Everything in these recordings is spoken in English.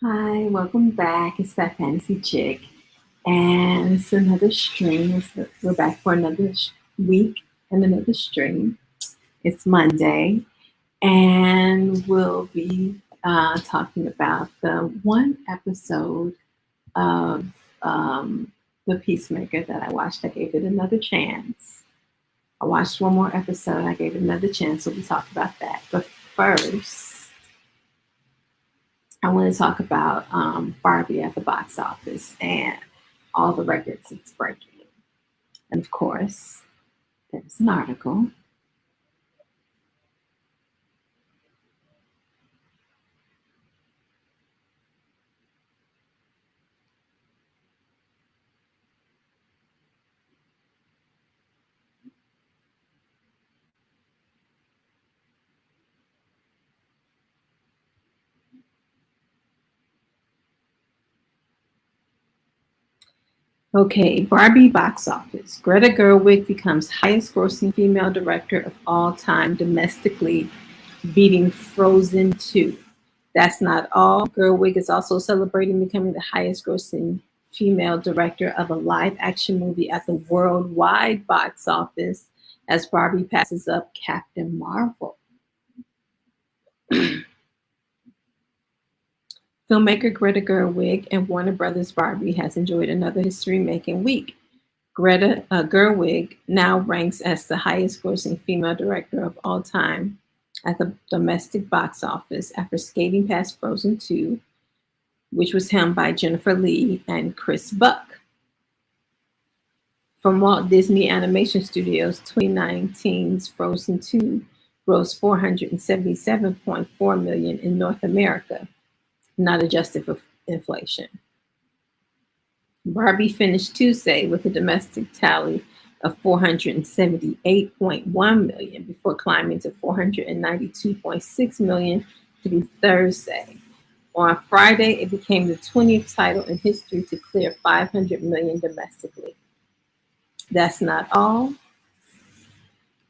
Hi, welcome back. It's that fantasy chick, and it's another stream. We're back for another week and another stream. It's Monday, and we'll be talking about the one episode of the Peacemaker that I watched. I gave it another chance. I watched one more episode. I gave it another chance. So we'll talk about that. But first, I want to talk about Barbie at the box office and all the records it's breaking. And of course, there's an article. Okay, Barbie Box Office. Greta Gerwig becomes highest grossing female director of all time domestically, beating Frozen 2. That's not all. Gerwig is also celebrating becoming the highest grossing female director of a live action movie at the worldwide box office as Barbie passes up Captain Marvel. Filmmaker Greta Gerwig and Warner Brothers Barbie has enjoyed another history-making week. Greta Gerwig now ranks as the highest-grossing female director of all time at the domestic box office after skating past Frozen 2, which was helmed by Jennifer Lee and Chris Buck. From Walt Disney Animation Studios, 2019's Frozen 2 grossed $477.4 million in North America, not adjusted for inflation. Barbie finished Tuesday with a domestic tally of $478.1 million before climbing to $492.6 million through Thursday. On Friday, it became the 20th title in history to clear $500 million domestically. That's not all.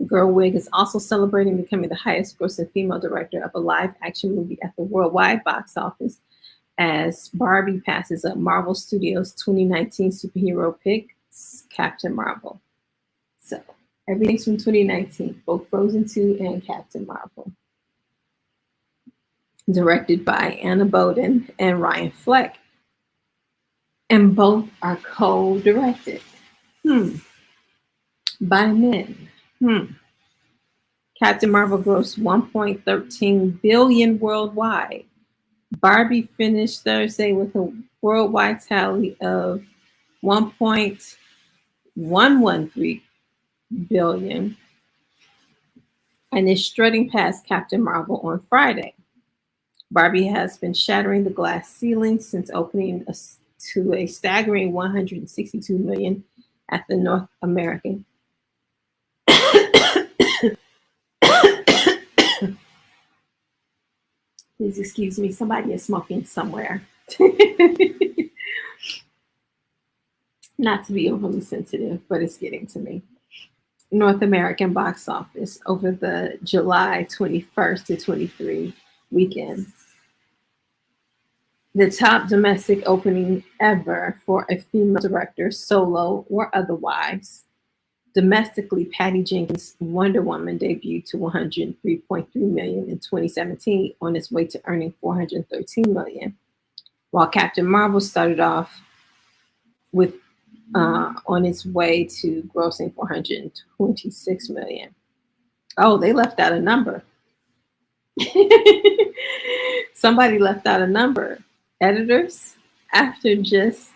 Gerwig is also celebrating becoming the highest grossing female director of a live action movie at the worldwide box office as Barbie passes up Marvel Studios' 2019 superhero pick, Captain Marvel. So everything's from 2019, both Frozen 2 and Captain Marvel. Directed by Anna Boden and Ryan Fleck. And both are co-directed. By men. Captain Marvel grossed $1.13 billion worldwide. Barbie finished Thursday with a worldwide tally of $1.113 billion and is strutting past Captain Marvel on Friday. Barbie has been shattering the glass ceiling since opening to a staggering $162 million at the North American. Please excuse me, somebody is smoking somewhere. Not to be overly sensitive, but it's getting to me. North American box office over the July 21st to 23 weekend. The top domestic opening ever for a female director, solo or otherwise. Domestically, Patty Jenkins' Wonder Woman debuted to $103.3 million in 2017 on its way to earning $413 million, while Captain Marvel started off with on its way to grossing $426 million. Oh, they left out a number. Somebody left out a number. Editors, after just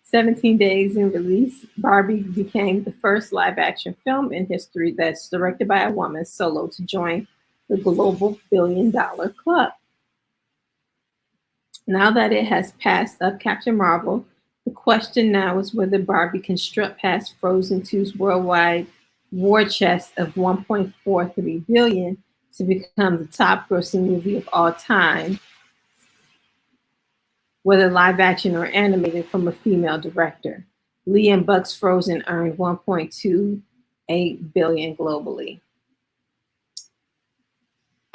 17 days in release, Barbie became the first live action film in history that's directed by a woman solo to join the global billion-dollar club. Now that it has passed up Captain Marvel, the question now is whether Barbie can strut past Frozen 2's worldwide war chest of $1.43 billion to become the top grossing movie of all time, whether live action or animated, from a female director. Lee and Buck's Frozen earned $1.28 billion globally.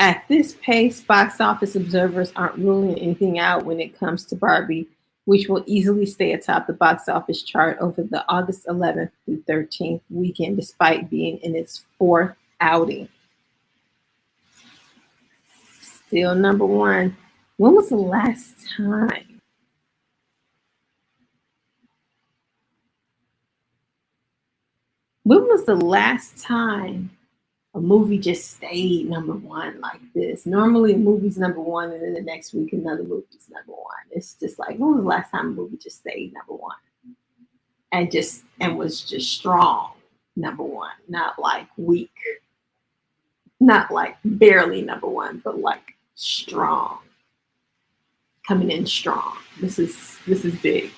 At this pace, box office observers aren't ruling anything out when it comes to Barbie, which will easily stay atop the box office chart over the August 11th through 13th weekend, despite being in its fourth outing. Still number one. When was the last time? When was the last time a movie just stayed number one like this? Normally, a movie's number one, and then the next week, another movie's number one. It's just like, when was the last time a movie just stayed number one and was just strong number one, not like weak, not like barely number one, but like strong, coming in strong. This is big.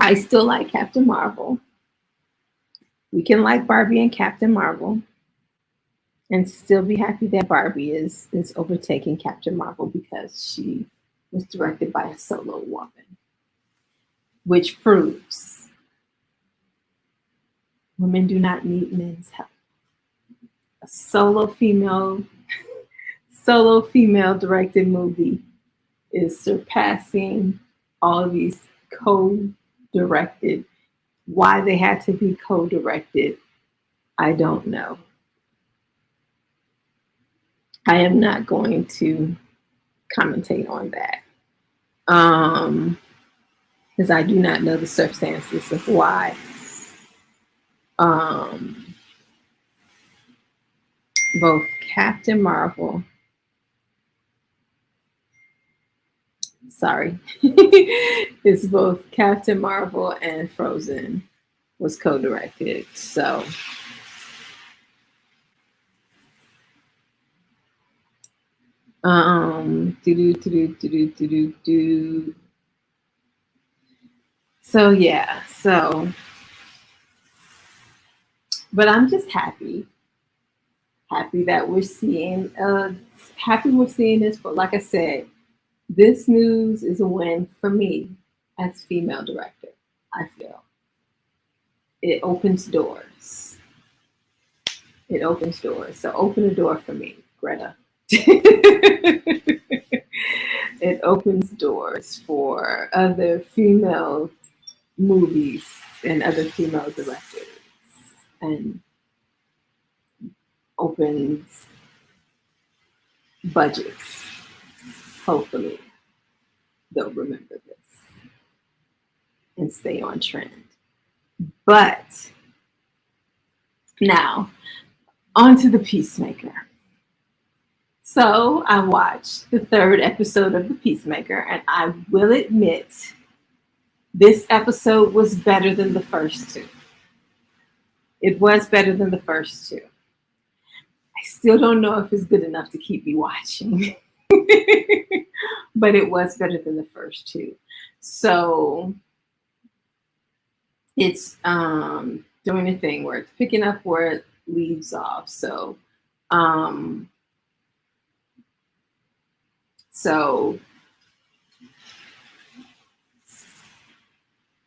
I still like Captain Marvel. We can like Barbie and Captain Marvel and still be happy that Barbie is overtaking Captain Marvel because she was directed by a solo woman, which proves women do not need men's help. A solo female directed movie is surpassing all of these co-directed. Why they had to be co-directed, I don't know. I am not going to commentate on that. Because I do not know the circumstances of why both Captain Marvel, sorry, it's both Captain Marvel and Frozen was co-directed. So so yeah, but I'm just happy that we're seeing this. But like I said, this news is a win for me as female director. I feel it opens doors. It opens doors. So open a door for me, Greta. It opens doors for other female movies and other female directors, and opens budgets. Hopefully, they'll remember this and stay on trend. But now, on to the Peacemaker. So I watched the third episode of the Peacemaker, and I will admit this episode was better than the first two. It was better than the first two. I still don't know if it's good enough to keep me watching, but it was better than the first two. So it's doing a thing where it's picking up where it leaves off. So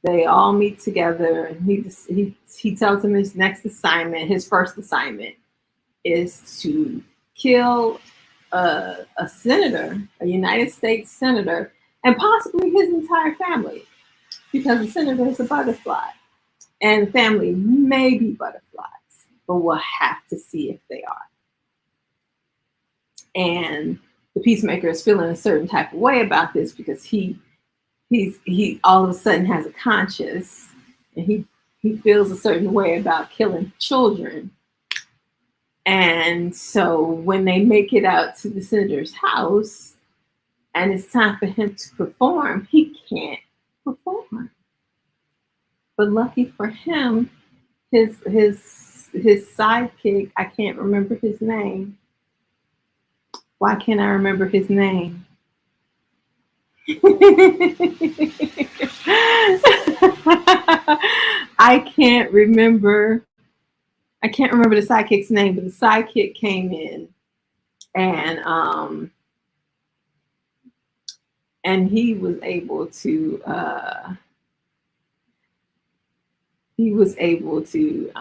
they all meet together, and he tells him his next assignment, his first assignment, is to kill a senator, a United States senator, and possibly his entire family, because the senator is a butterfly, and the family may be butterflies, but we'll have to see if they are. And the Peacemaker is feeling a certain type of way about this because he all of a sudden has a conscience, and he feels a certain way about killing children. And so when they make it out to the senator's house and it's time for him to perform, he can't perform. But lucky for him, his sidekick, I can't remember his name. Why can't I remember his name? I can't remember the sidekick's name, but the sidekick came in, and he was able to he was able to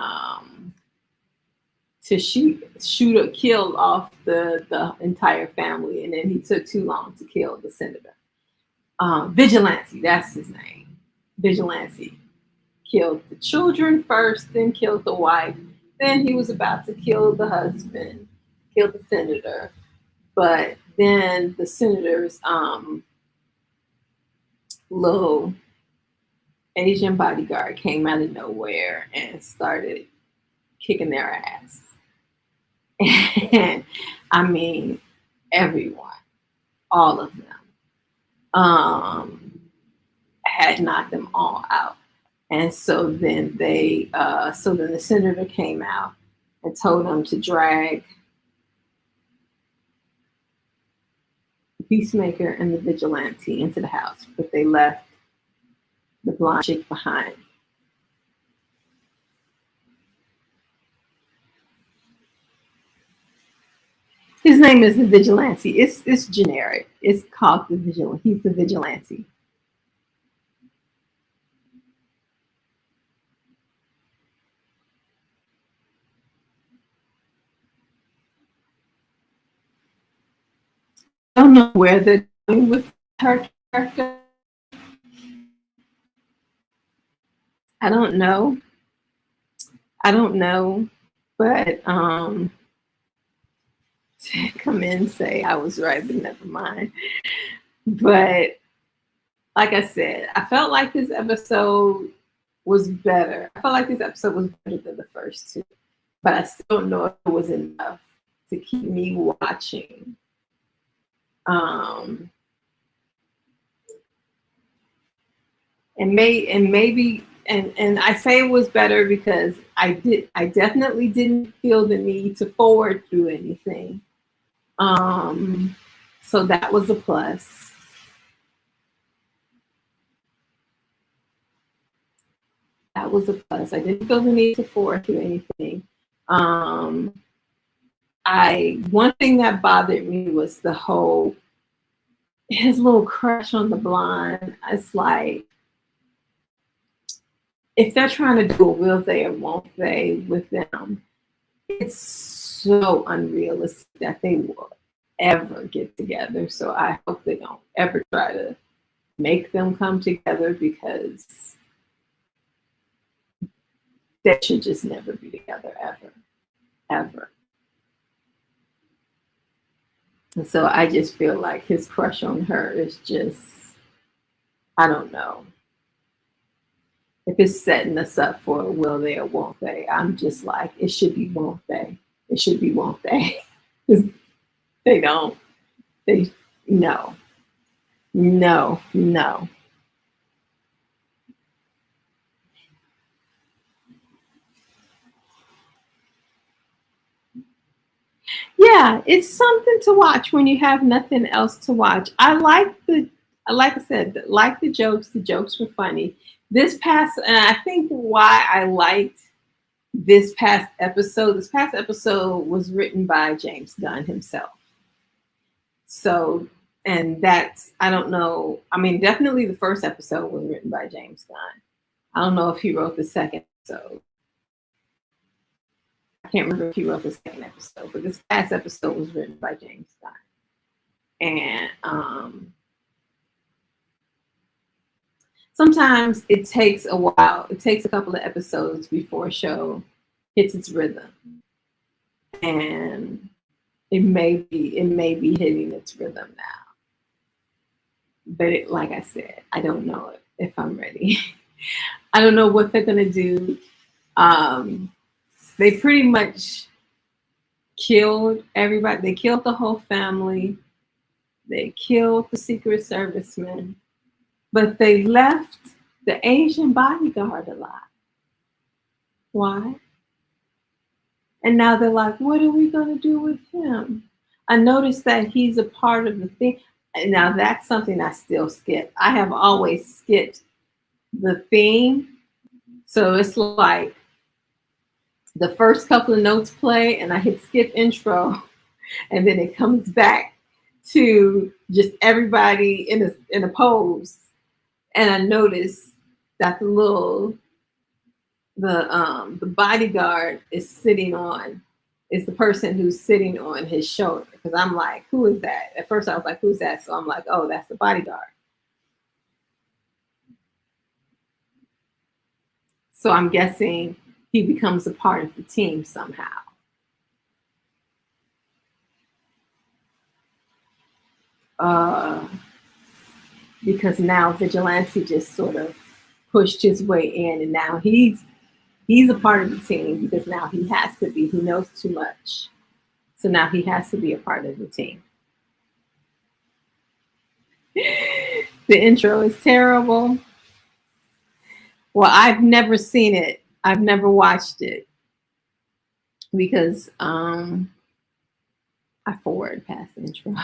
shoot or kill off the entire family, and then he took too long to kill the senator. Vigilante, that's his name. Vigilante killed the children first, then killed the wife. Then he was about to kill the husband, kill the senator. But then the senator's little Asian bodyguard came out of nowhere and started kicking their ass. And I mean, everyone, all of them, had knocked them all out. And so then the senator came out and told them to drag the Peacemaker and the Vigilante into the house, but they left the blonde chick behind. His name is the Vigilante. It's generic. It's called the Vigilante. He's the Vigilante. I don't know where they're going with her character. I don't know. I don't know. But come in and say I was right, but never mind. But like I said, I felt like this episode was better. I felt like this episode was better than the first two, but I still don't know if it was enough to keep me watching. And I say it was better because I definitely didn't feel the need to forward through anything. So that was a plus. That was a plus. I didn't feel the need to forward through anything. One thing that bothered me was the whole his little crush on the blonde. It's like, if they're trying to do a will they or won't they with them, it's so unrealistic that they will ever get together. So I hope they don't ever try to make them come together, because they should just never be together ever, ever. And so I just feel like his crush on her is just, I don't know. If it's setting us up for a will they or won't they, I'm just like, it should be won't they. It should be won't they. They don't. They, no, no, no. Yeah, it's something to watch when you have nothing else to watch. Like I said, like the jokes. The jokes were funny. And I think why I liked this past episode was written by James Gunn himself. So, and that's, I don't know. I mean, definitely the first episode was written by James Gunn. I don't know if he wrote the second episode. I can't remember if he wrote the second episode, but this past episode was written by James Gunn. And sometimes it takes a while. It takes a couple of episodes before a show hits its rhythm. And it may be hitting its rhythm now. But like I said, I don't know if I'm ready. I don't know what they're gonna do. They pretty much killed everybody. They killed the whole family. They killed the Secret Servicemen, but they left the Asian bodyguard alive. Why? And now they're like, what are we going to do with him? I noticed that he's a part of the thing. And now that's something I still skip. I have always skipped the theme. So it's like the first couple of notes play and I hit skip intro, and then it comes back to just everybody in a pose. And I noticed that the little the bodyguard is the person who's sitting on his shoulder. Because I'm like, who is that? At first I was like, who's that? So I'm like, oh, that's the bodyguard. So I'm guessing he becomes a part of the team somehow. Uh, because now Vigilante just sort of pushed his way in, and now he's a part of the team because now he has to be. He knows too much, so now he has to be a part of the team. The intro is terrible. Well, I've never seen it. I've never watched it because I forward past the intro.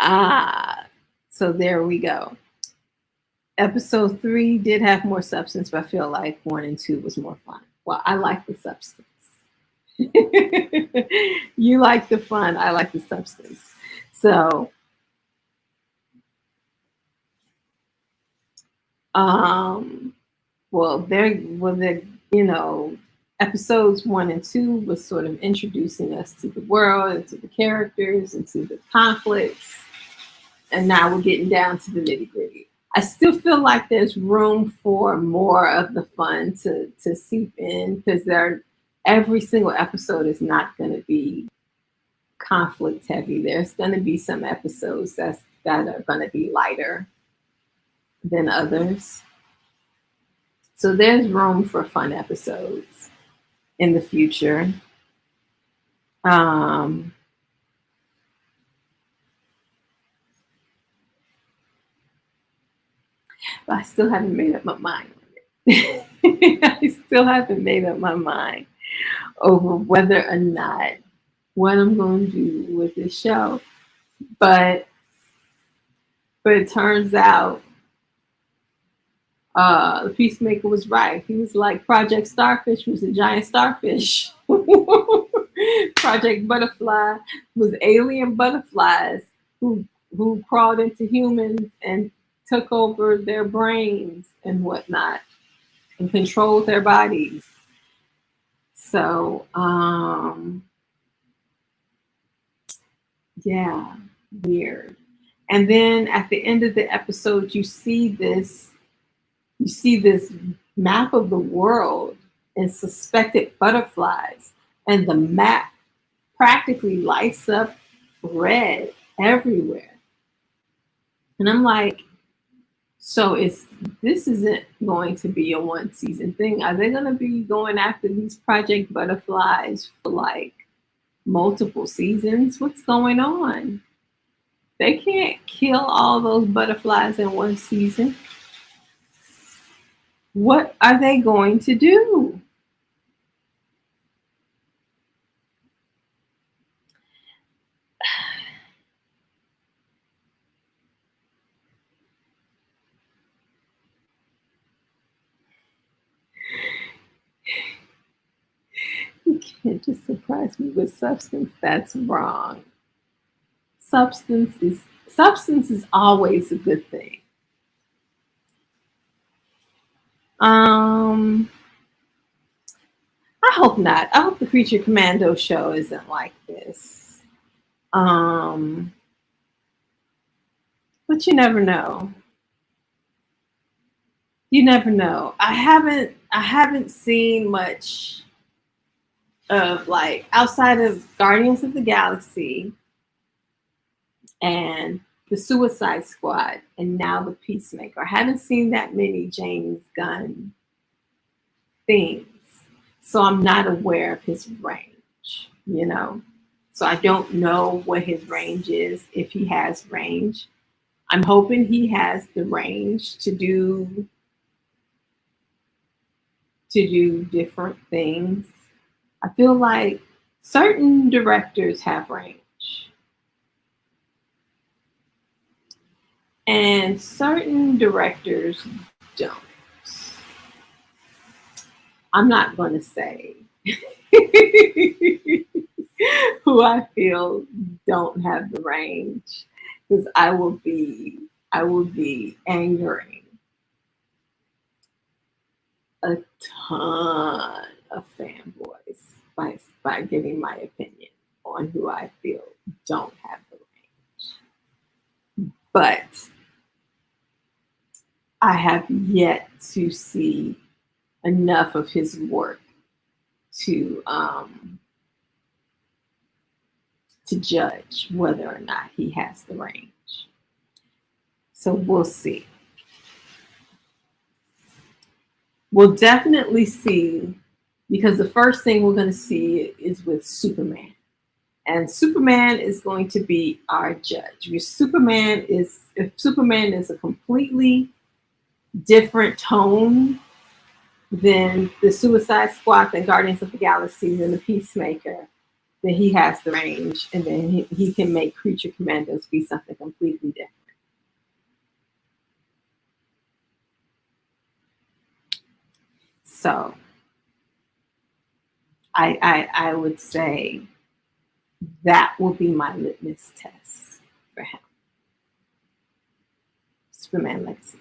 Ah, so there we go. Episode 3 did have more substance, but I feel like 1 and 2 was more fun. Well, I like the substance. You like the fun, I like the substance. So, um, they're you know, episodes 1 and 2 was sort of introducing us to the world and to the characters and to the conflicts, and now we're getting down to the nitty gritty. I still feel like there's room for more of the fun to seep in because every single episode is not going to be conflict heavy. There's going to be some episodes that are going to be lighter than others. So there's room for fun episodes in the future. Um, but I still haven't made up my mind on it. I still haven't made up my mind over whether or not what I'm going to do with this show. But it turns out the Peacemaker was right. He was like Project Starfish was a giant starfish. Project Butterfly was alien butterflies who crawled into humans and took over their brains and whatnot and controlled their bodies. So yeah, weird. And then at the end of the episode, you see this map of the world and suspected butterflies, and the map practically lights up red everywhere. And I'm like, so this isn't going to be a one season thing. Are they going to be going after these Project Butterflies for like multiple seasons? What's going on? They can't kill all those butterflies in one season. What are they going to do? You can't just surprise me with substance. That's wrong. Substance is always a good thing. Um, I hope not. I hope the Creature Commando show isn't like this. Um, but you never know. You never know. I haven't seen much of like outside of Guardians of the Galaxy and the Suicide Squad and now the Peacemaker. I haven't seen that many James Gunn things. So I'm not aware of his range. So I don't know what his range is, if he has range. I'm hoping he has the range to do different things. I feel like certain directors have range and certain directors don't. I'm not going to say who I feel don't have the range because I will be angering a ton of fanboys by giving my opinion on who I feel don't have the range. But I have yet to see enough of his work to to judge whether or not he has the range. So we'll see. We'll definitely see, because the first thing we're going to see is with Superman. And Superman is going to be our judge. If Superman is a completely different tone than the Suicide Squad, than Guardians of the Galaxy, than the Peacemaker, then he has the range, and then he can make Creature Commandos be something completely different. So I would say that will be my litmus test for him. Superman Legacy.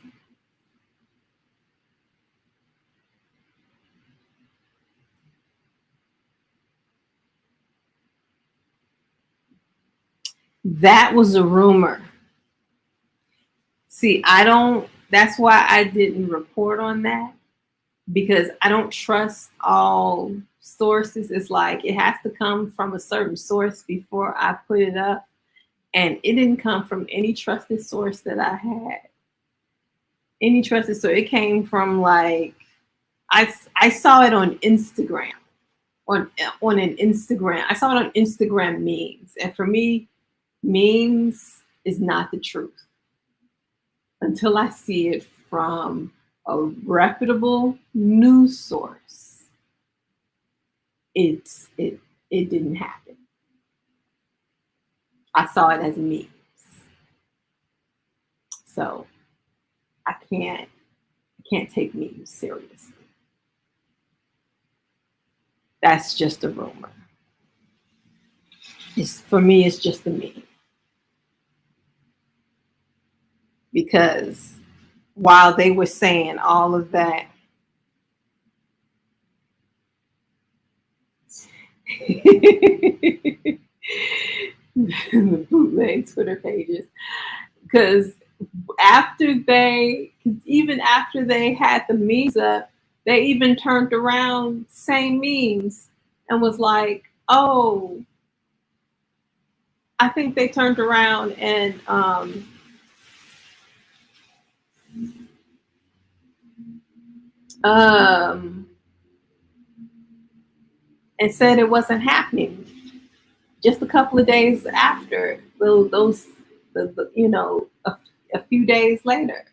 That was a rumor. See, that's why I didn't report on that, because I don't trust all sources. It's like it has to come from a certain source before I put it up. And it didn't come from any trusted source that I had. Any trusted source. It came from like, I saw it on Instagram. On an Instagram. I saw it on Instagram memes. And for me, memes is not the truth until I see it from a reputable news source. It didn't happen. I saw it as memes. So I can't take memes seriously. That's just a rumor. For me, it's just a meme. Because while they were saying all of that, the bootleg Twitter pages, because even after they had the memes up, they even turned around same memes and was like, oh, I think they turned around and and said it wasn't happening. Just a couple of days after, a few days later.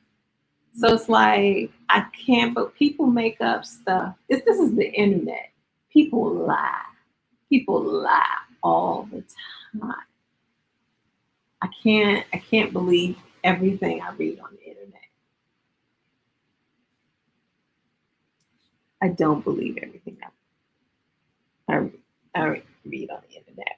So it's like, I can't, but people make up stuff. This is the internet. People lie. People lie all the time. I can't believe everything I read on the internet. I don't believe everything I read on the internet.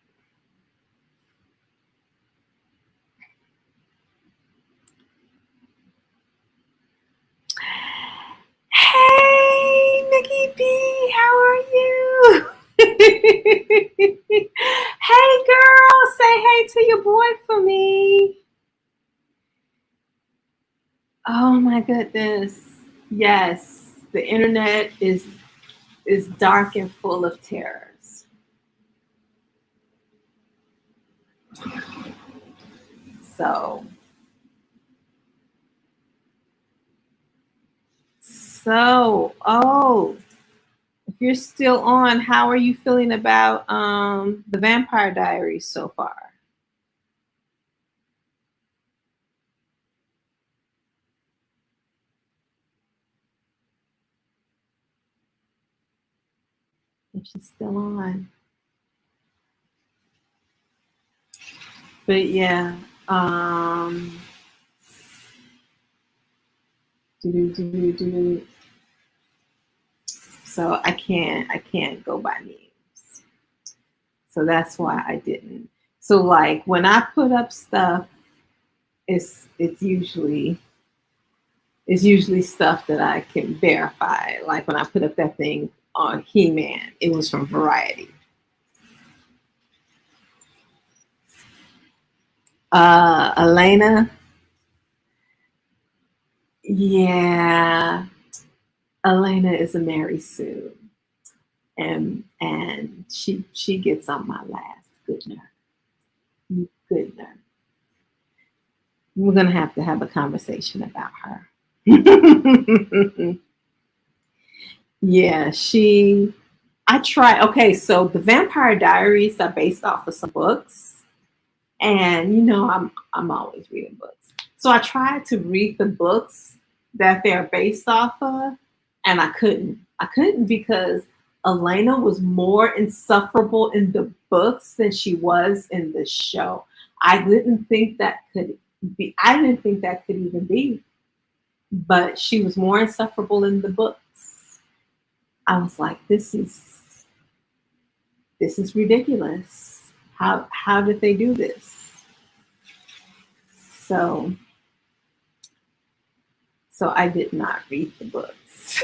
Hey, Nikki B, how are you? Hey, girl, say hey to your boy for me. Oh my goodness. Yes, the internet is dark and full of terrors. So, if you're still on, how are you feeling about the Vampire Diaries so far? If she's still on. But yeah, so I can't go by names. So that's why I didn't. So like when I put up stuff, it's usually It's usually stuff that I can verify. Like when I put up that thing on He-Man, it was from Variety. Elena, yeah, Elena is a Mary Sue, and she gets on my last good nerve. Good nerve. We're gonna have to have a conversation about her. Yeah, she. I try. Okay, so the Vampire Diaries are based off of some books, and I'm always reading books. So I tried to read the books that they're based off of, and I couldn't. I couldn't because Elena was more insufferable in the books than she was in the show. I didn't think that could be. I didn't think that could even be. But she was more insufferable in the books. I was like, this is ridiculous. How did they do this? So so I did not read the books.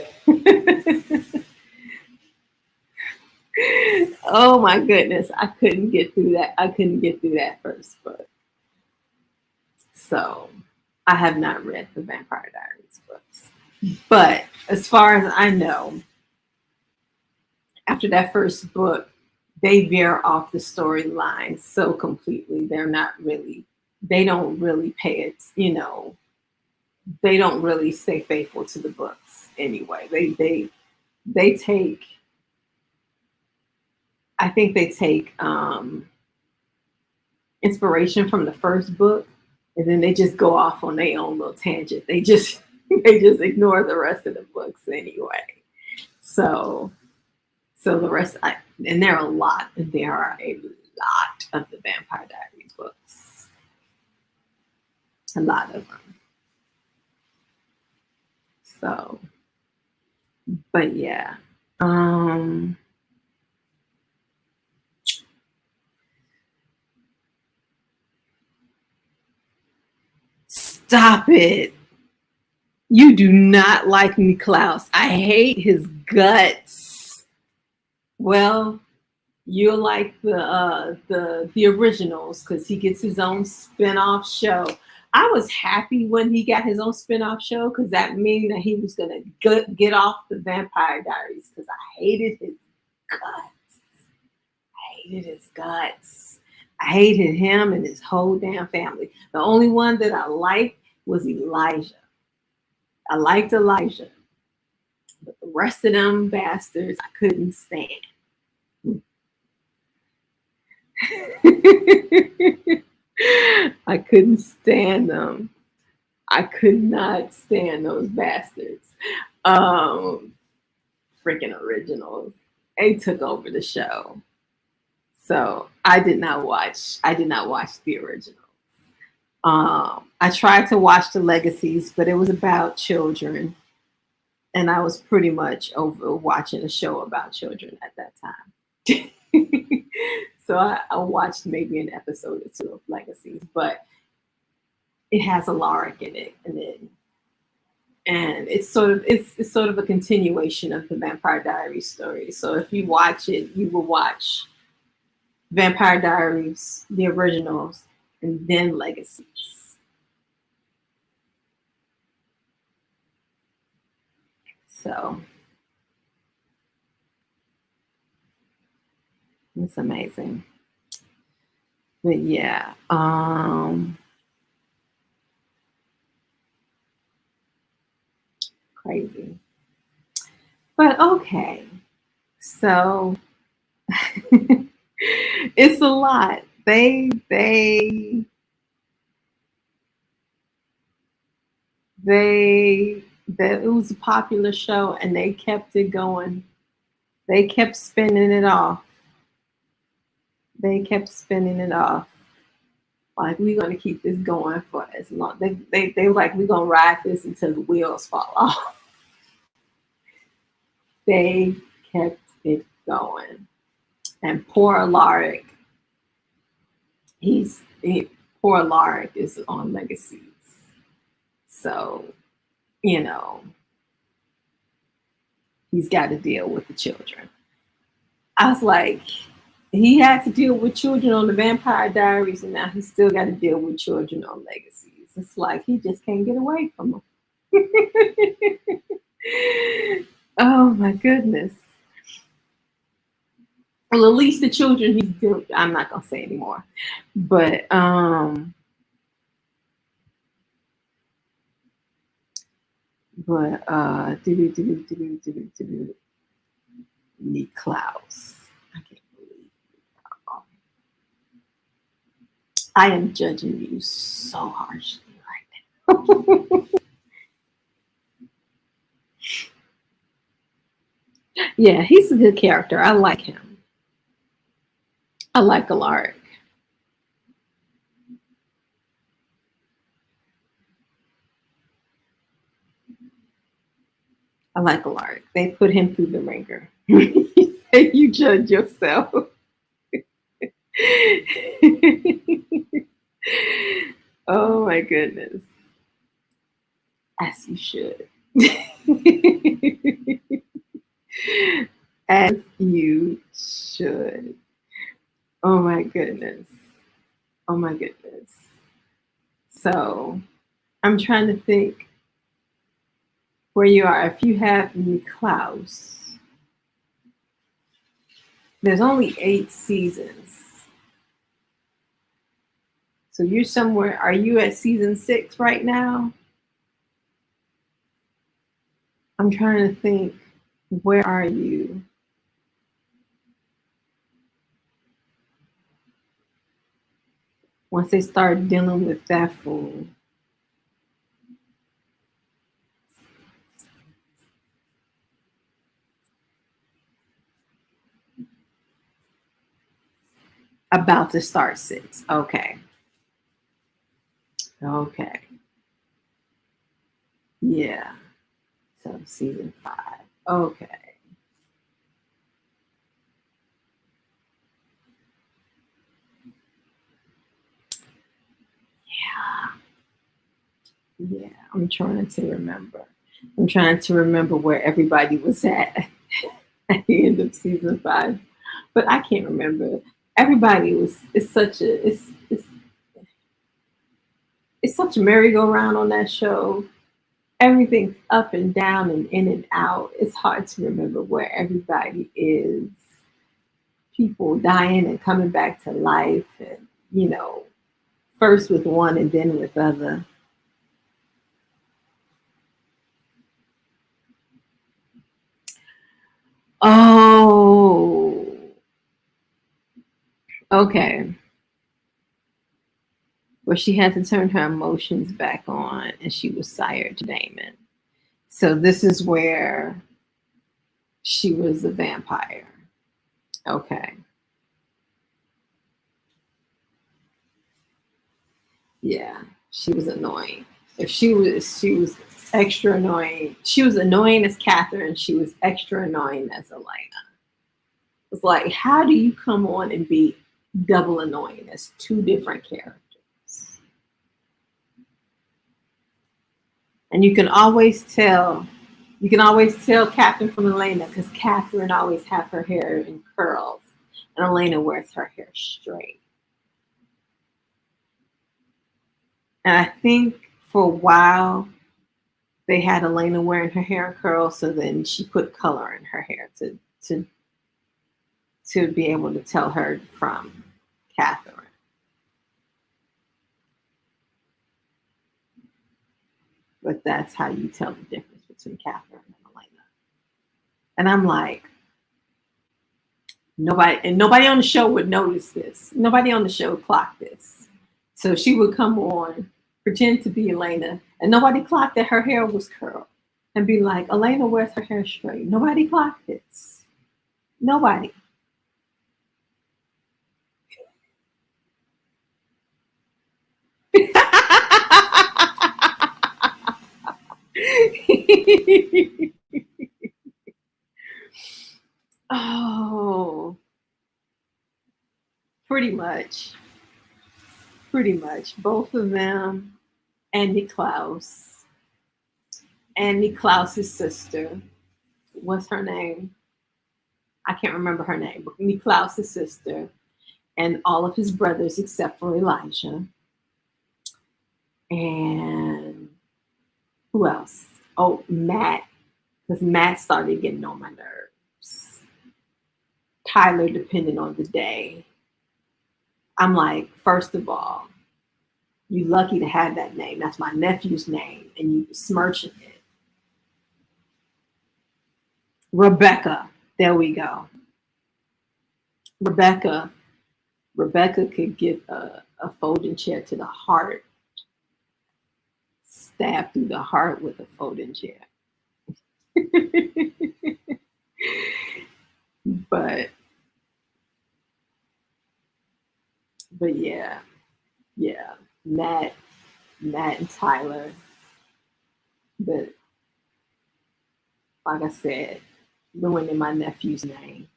Oh my goodness, I couldn't get through that. I couldn't get through that first book. So I have not read the Vampire Diaries books. But as far as I know, after that first book, they veer off the storyline so completely. They don't really pay it, they don't really stay faithful to the books anyway. They take, I think they take inspiration from the first book, and then they just go off on their own little tangent. They just ignore the rest of the books anyway. So the rest, and there are a lot. There are a lot of the Vampire Diaries books. A lot of them. So, but yeah. Stop it. You do not like Niklaus. I hate his guts. Well, you'll like the originals because he gets his own spin-off show. I was happy when he got his own spin-off show because that means that he was gonna get off the Vampire Diaries because I hated his guts. I hated his guts. I hated him and his whole damn family. The only one that I liked was Elijah. I liked Elijah, but the rest of them bastards I couldn't stand. I couldn't stand them. I could not stand those bastards. Um, Freaking originals. They took over the show. So I did not watch. I did not watch the original. I tried to watch the legacies, but it was about children, and I was pretty much over watching a show about children at that time. So I watched maybe an episode or two of Legacies, but it has Alaric in it, and it's sort of a continuation of the Vampire Diaries story. So if you watch it, you will watch Vampire Diaries, the originals, and then Legacies. So it's amazing. But yeah, crazy. But okay. So it's a lot. They that it was a popular show and they kept it going. They kept spinning it off. They kept spinning it off. Like we're gonna keep this going for as long. They were like, we're gonna ride this until the wheels fall off. They kept it going. And poor Alaric, poor Alaric is on Legacies. So you know, he's got to deal with the children. I was like, he had to deal with children on the Vampire Diaries, and now he's still got to deal with children on Legacies. It's like he just can't get away from them. Oh my goodness. Well, at least the children he's doing, I'm not gonna say anymore. But Niklaus. I can't believe I am judging you so harshly right now. Yeah, he's a good character. I like him. I like Alaric. I like Alaric. They put him through the ringer. You say you judge yourself. Oh my goodness. As you should. As you should. Oh my goodness. Oh my goodness. So I'm trying to think where you are. If you have Niklaus, there's only 8 seasons. So you're somewhere, are you at season 6 right now? I'm trying to think, where are you? Once they start dealing with that fool. About to start 6. Okay. Okay. Yeah. So season 5. Okay. Yeah. Yeah. I'm trying to remember. I'm trying to remember where everybody was at the end of season 5. But I can't remember. Everybody was, it's such a merry-go-round on that show. Everything's up and down and in and out. It's hard to remember where everybody is. People dying and coming back to life, and first with one and then with other. Oh, okay. Where she had to turn her emotions back on, and she was sired to Damon. So this is where she was a vampire. Okay. Yeah, she was annoying. If she was extra annoying. She was annoying as Catherine. She was extra annoying as Elena. It's like, how do you come on and be double annoying as 2 different characters? And you can always tell Catherine from Elena, because Catherine always has her hair in curls, and Elena wears her hair straight. And I think for a while they had Elena wearing her hair in curls, so then she put color in her hair to be able to tell her from Catherine. But that's how you tell the difference between Catherine and Elena. And I'm like, nobody on the show would notice this. Nobody on the show clocked this. So she would come on, pretend to be Elena, and nobody clocked that her hair was curled, and be like, Elena wears her hair straight. Nobody clocked this. Nobody. Oh, pretty much. Pretty much. Both of them, Andy Klaus. and Niklaus's sister. What's her name? I can't remember her name, but Niklaus's sister, and all of his brothers except for Elijah. And who else? Oh, Matt, because Matt started getting on my nerves. Tyler, depending on the day. I'm like, first of all, you lucky to have that name. That's my nephew's name, and you smirching it. Rebecca. There we go. Rebecca. Rebecca could give a folding chair to the heart, stab through the heart with a folding chair. but but yeah, yeah. Matt, Matt and Tyler. But like I said, ruining my nephew's name.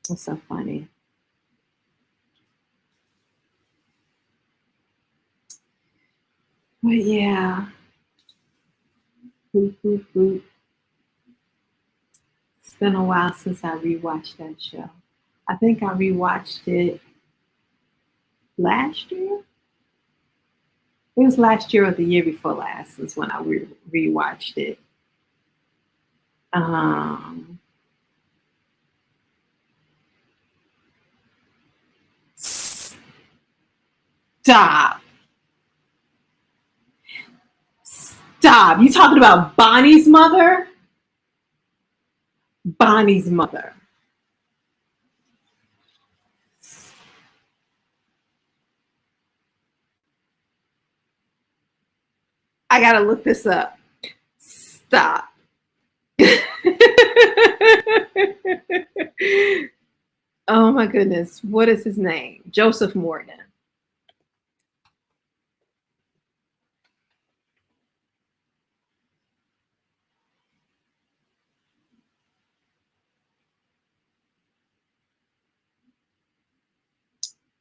It's so funny. But yeah. Boop, boop, boop. It's been a while since I rewatched that show. I think I rewatched it last year. It was last year or the year before last is when I rewatched it. Um, Stop. Stop. You talking about Bonnie's mother? Bonnie's mother. I gotta look this up. Stop. Oh my goodness. What is his name? Joseph Morgan.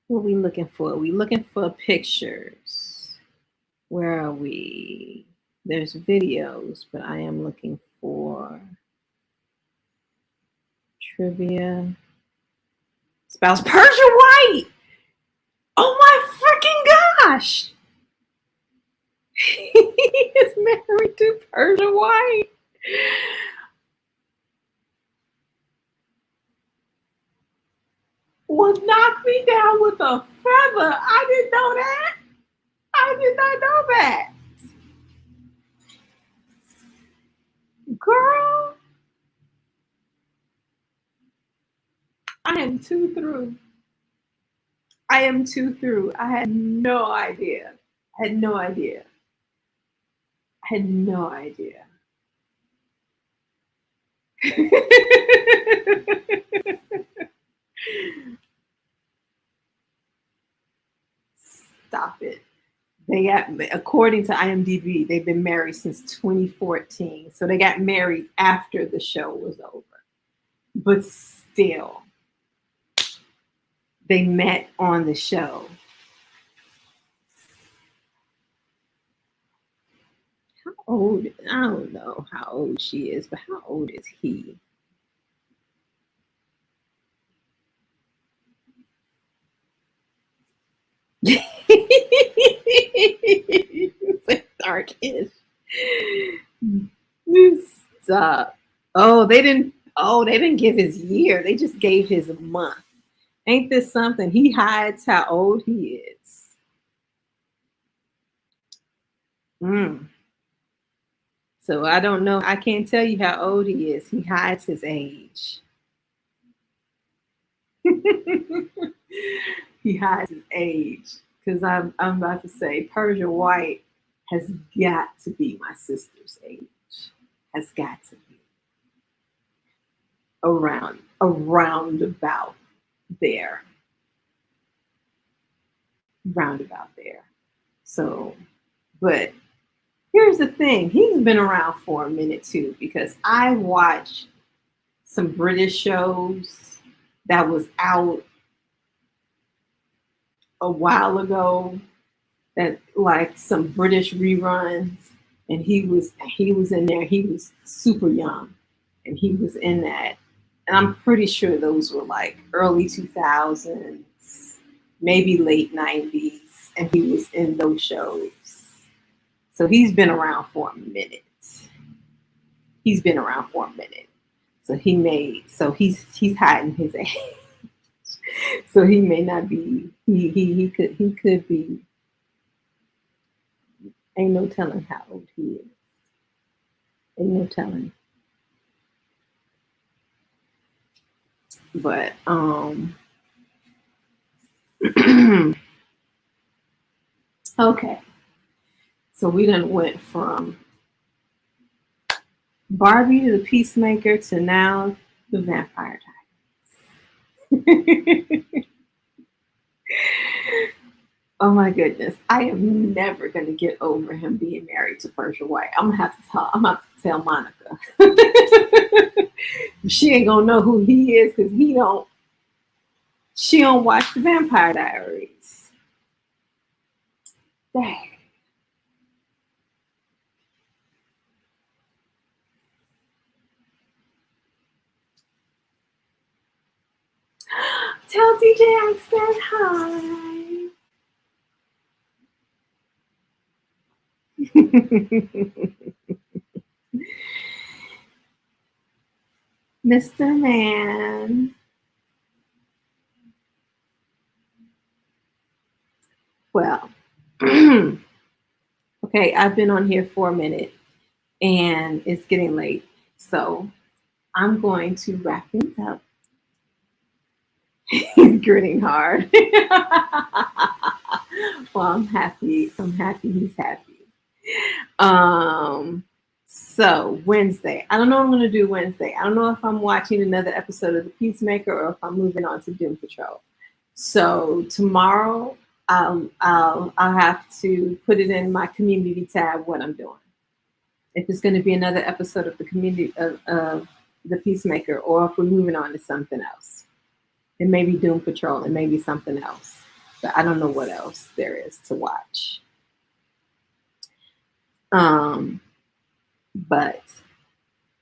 What are we looking for? We looking for pictures. Where are we? There's videos, but I am looking for trivia. Spouse Persia White. Oh my freaking gosh. He is married to Persia White. Well, knock me down with a feather. I didn't know that. I did not know that. Girl, I am too through. I am too through. I had no idea. I had no idea. I had no idea. Stop it. They got, according to IMDb, they've been married since 2014. So they got married after the show was over. But still, they met on the show. How old? I don't know how old she is, but how old is he? It's like darkish. Stop. Oh, they didn't. Oh, they didn't give his year. They just gave his month. Ain't this something? He hides how old he is. Mm. So I don't know. I can't tell you how old he is. He hides his age. He hides his age. Because I'm about to say Persia White has got to be my sister's age. Has got to be around about there. Roundabout there. So, but here's the thing, he's been around for a minute too, because I watched some British shows that was out a while ago that like some British reruns, and he was in there. He was super young, and he was in that. And I'm pretty sure those were like early 2000s, maybe late 90s, and he was in those shows. So he's been around for a minute. He's been around for a minute. So he's hiding his age. So he may not be. He could be. Ain't no telling how old he is. Ain't no telling. But okay. So we done went from Barbie to the Peacemaker to now the Vampire Diaries. Oh my goodness. I am never gonna get over him being married to Persia White. I'm gonna have to tell Monica. She ain't gonna know who he is because she don't watch the Vampire Diaries. Dang. Tell DJ I said hi. Mr. Man. Well, okay, I've been on here for a minute and it's getting late. So I'm going to wrap things up. He's grinning hard. Well, I'm happy. I'm happy he's happy. Um, so Wednesday. I don't know what I'm gonna do Wednesday. I don't know if I'm watching another episode of The Peacemaker or if I'm moving on to Doom Patrol. So tomorrow I'll have to put it in my community tab what I'm doing. If it's going to be another episode of the community of the Peacemaker, or if we're moving on to something else. It may be Doom Patrol, it may be something else. But I don't know what else there is to watch. But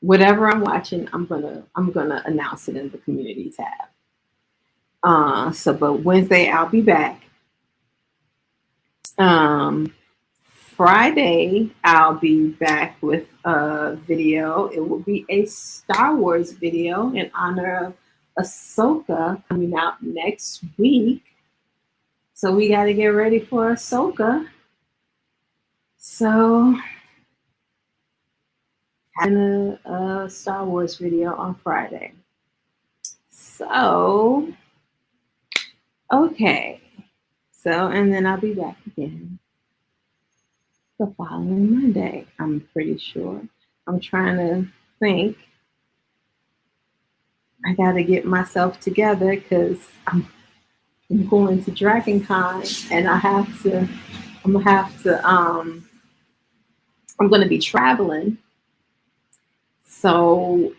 whatever I'm watching, I'm gonna announce it in the community tab. But Wednesday I'll be back. Um, Friday I'll be back with a video. It will be a Star Wars video in honor of Ahsoka coming out next week. So we got to get ready for Ahsoka. So having a Star Wars video on Friday. So, okay. So, and then I'll be back again the following Monday, I'm pretty sure. I'm trying to think. I got to get myself together because I'm going to Dragon Con and I'm going to be traveling. So,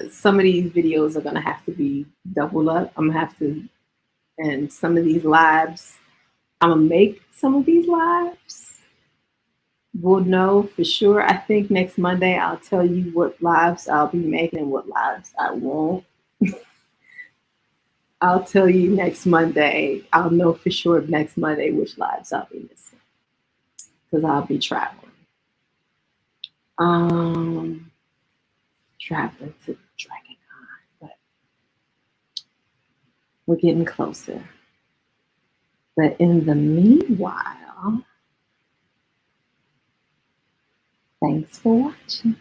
some of these videos are going to have to be doubled up. I'm going to have to, and some of these lives, I'm going to make some of these lives. We'll know for sure. I think next Monday I'll tell you what lives I'll be making and what lives I won't. I'll tell you next Monday. I'll know for sure next Monday which lives I'll be missing because I'll be traveling. Traveling to Dragon Con, but we're getting closer. But in the meanwhile, thanks for watching.